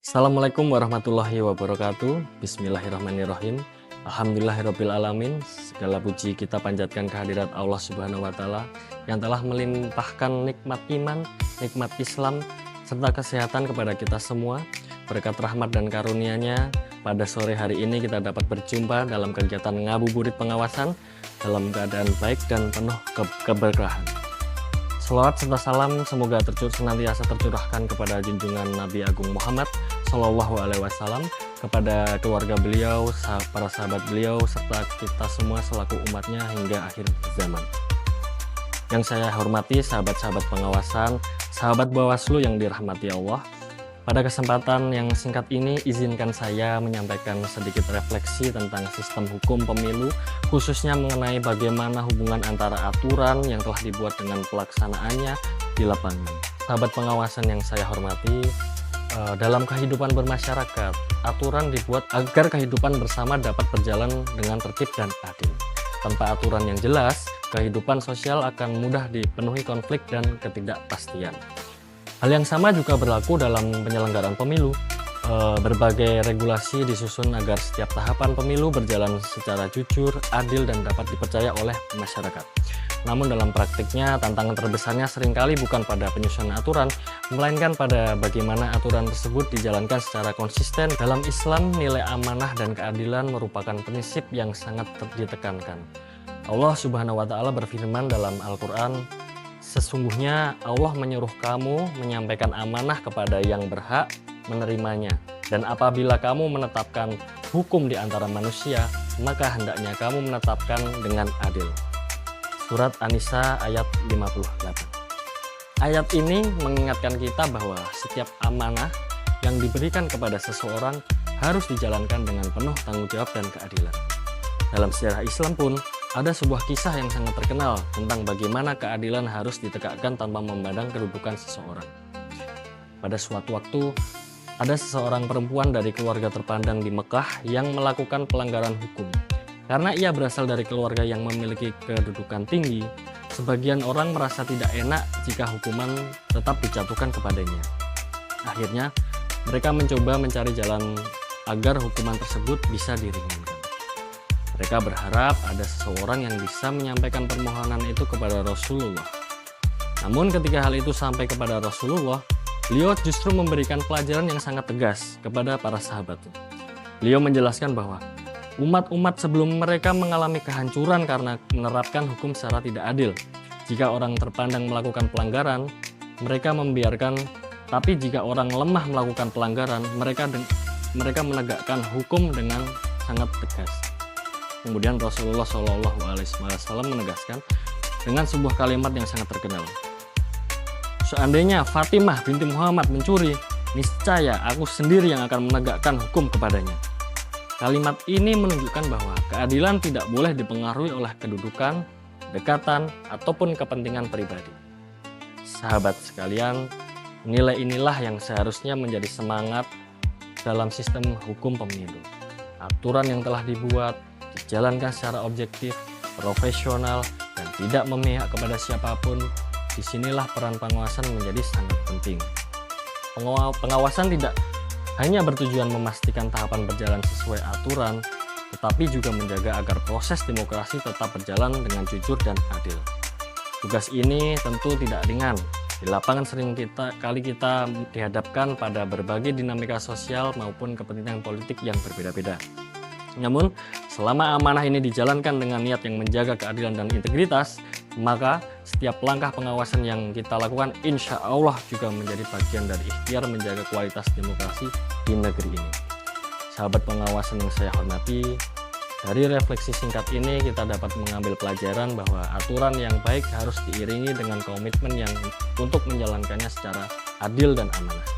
Assalamualaikum warahmatullahi wabarakatuh. Bismillahirrahmanirrahim. Alhamdulillahirabbil alamin. Segala puji kita panjatkan kehadirat Allah Subhanahu wa taala yang telah melimpahkan nikmat iman, nikmat Islam serta kesehatan kepada kita semua. Berkat rahmat dan karunia-Nya, pada sore hari ini kita dapat berjumpa dalam kegiatan ngabuburit pengawasan dalam keadaan baik dan penuh keberkahan. Salawat serta salam semoga senantiasa tercurahkan kepada junjungan Nabi Agung Muhammad Shallallahu Alaihi Wasallam, kepada keluarga beliau, para sahabat beliau, serta kita semua selaku umatnya hingga akhir zaman. Yang saya hormati sahabat-sahabat pengawasan, sahabat Bawaslu yang dirahmati Allah. Pada kesempatan yang singkat ini, izinkan saya menyampaikan sedikit refleksi tentang sistem hukum pemilu, khususnya mengenai bagaimana hubungan antara aturan yang telah dibuat dengan pelaksanaannya di lapangan. Sahabat pengawasan yang saya hormati, dalam kehidupan bermasyarakat, aturan dibuat agar kehidupan bersama dapat berjalan dengan tertib dan adil. Tanpa aturan yang jelas, kehidupan sosial akan mudah dipenuhi konflik dan ketidakpastian. Hal yang sama juga berlaku dalam penyelenggaraan pemilu. Berbagai regulasi disusun agar setiap tahapan pemilu berjalan secara jujur, adil, dan dapat dipercaya oleh masyarakat. Namun dalam praktiknya, tantangan terbesarnya seringkali bukan pada penyusunan aturan, melainkan pada bagaimana aturan tersebut dijalankan secara konsisten. Dalam Islam, nilai amanah dan keadilan merupakan prinsip yang sangat ditekankan. Allah Subhanahu wa taala berfirman dalam Al-Qur'an, "Sesungguhnya Allah menyuruh kamu menyampaikan amanah kepada yang berhak menerimanya. Dan apabila kamu menetapkan hukum di antara manusia, maka hendaknya kamu menetapkan dengan adil." Surat An-Nisa ayat 58. Ayat ini mengingatkan kita bahwa setiap amanah yang diberikan kepada seseorang harus dijalankan dengan penuh tanggung jawab dan keadilan. Dalam sejarah Islam pun, ada sebuah kisah yang sangat terkenal tentang bagaimana keadilan harus ditegakkan tanpa memandang kedudukan seseorang. Pada suatu waktu, ada seseorang perempuan dari keluarga terpandang di Mekah yang melakukan pelanggaran hukum. Karena ia berasal dari keluarga yang memiliki kedudukan tinggi, sebagian orang merasa tidak enak jika hukuman tetap dijatuhkan kepadanya. Akhirnya, mereka mencoba mencari jalan agar hukuman tersebut bisa diringankan. Mereka berharap ada seseorang yang bisa menyampaikan permohonan itu kepada Rasulullah. Namun ketika hal itu sampai kepada Rasulullah, beliau justru memberikan pelajaran yang sangat tegas kepada para sahabat. Beliau menjelaskan bahwa umat-umat sebelum mereka mengalami kehancuran karena menerapkan hukum secara tidak adil. Jika orang terpandang melakukan pelanggaran, mereka membiarkan, tapi jika orang lemah melakukan pelanggaran, mereka menegakkan hukum dengan sangat tegas. Kemudian Rasulullah SAW menegaskan dengan sebuah kalimat yang sangat terkenal. "Seandainya Fatimah binti Muhammad mencuri, niscaya aku sendiri yang akan menegakkan hukum kepadanya." Kalimat ini menunjukkan bahwa keadilan tidak boleh dipengaruhi oleh kedudukan, dekatan, ataupun kepentingan pribadi. Sahabat sekalian, nilai inilah yang seharusnya menjadi semangat dalam sistem hukum pemilu. Aturan yang telah dibuat dijalankan secara objektif, profesional, dan tidak memihak kepada siapapun. Disinilah peran pengawasan menjadi sangat penting. Pengawasan tidak hanya bertujuan memastikan tahapan berjalan sesuai aturan, tetapi juga menjaga agar proses demokrasi tetap berjalan dengan jujur dan adil. Tugas ini tentu tidak ringan. Di lapangan sering kali kita dihadapkan pada berbagai dinamika sosial maupun kepentingan politik yang berbeda-beda. Namun, selama amanah ini dijalankan dengan niat yang menjaga keadilan dan integritas, maka setiap langkah pengawasan yang kita lakukan insya Allah juga menjadi bagian dari ikhtiar menjaga kualitas demokrasi di negeri ini. Sahabat pengawasan yang saya hormati, dari refleksi singkat ini kita dapat mengambil pelajaran bahwa aturan yang baik harus diiringi dengan komitmen yang untuk menjalankannya secara adil dan amanah.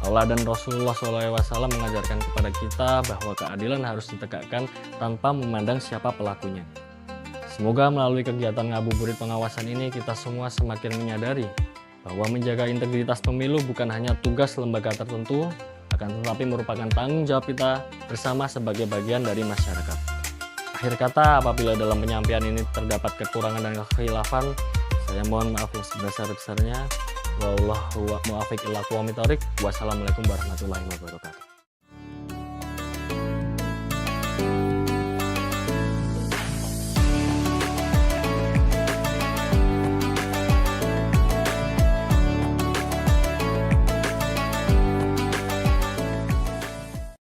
Allah dan Rasulullah SAW mengajarkan kepada kita bahwa keadilan harus ditegakkan tanpa memandang siapa pelakunya. Semoga melalui kegiatan ngabuburit pengawasan ini kita semua semakin menyadari bahwa menjaga integritas pemilu bukan hanya tugas lembaga tertentu, akan tetapi merupakan tanggung jawab kita bersama sebagai bagian dari masyarakat. Akhir kata, apabila dalam penyampaian ini terdapat kekurangan dan kekhilafan, saya mohon maaf yang sebesar-besarnya. Wallahu muwaffiq ila aqwamit thoriq. Wassalamualaikum warahmatullahi wabarakatuh.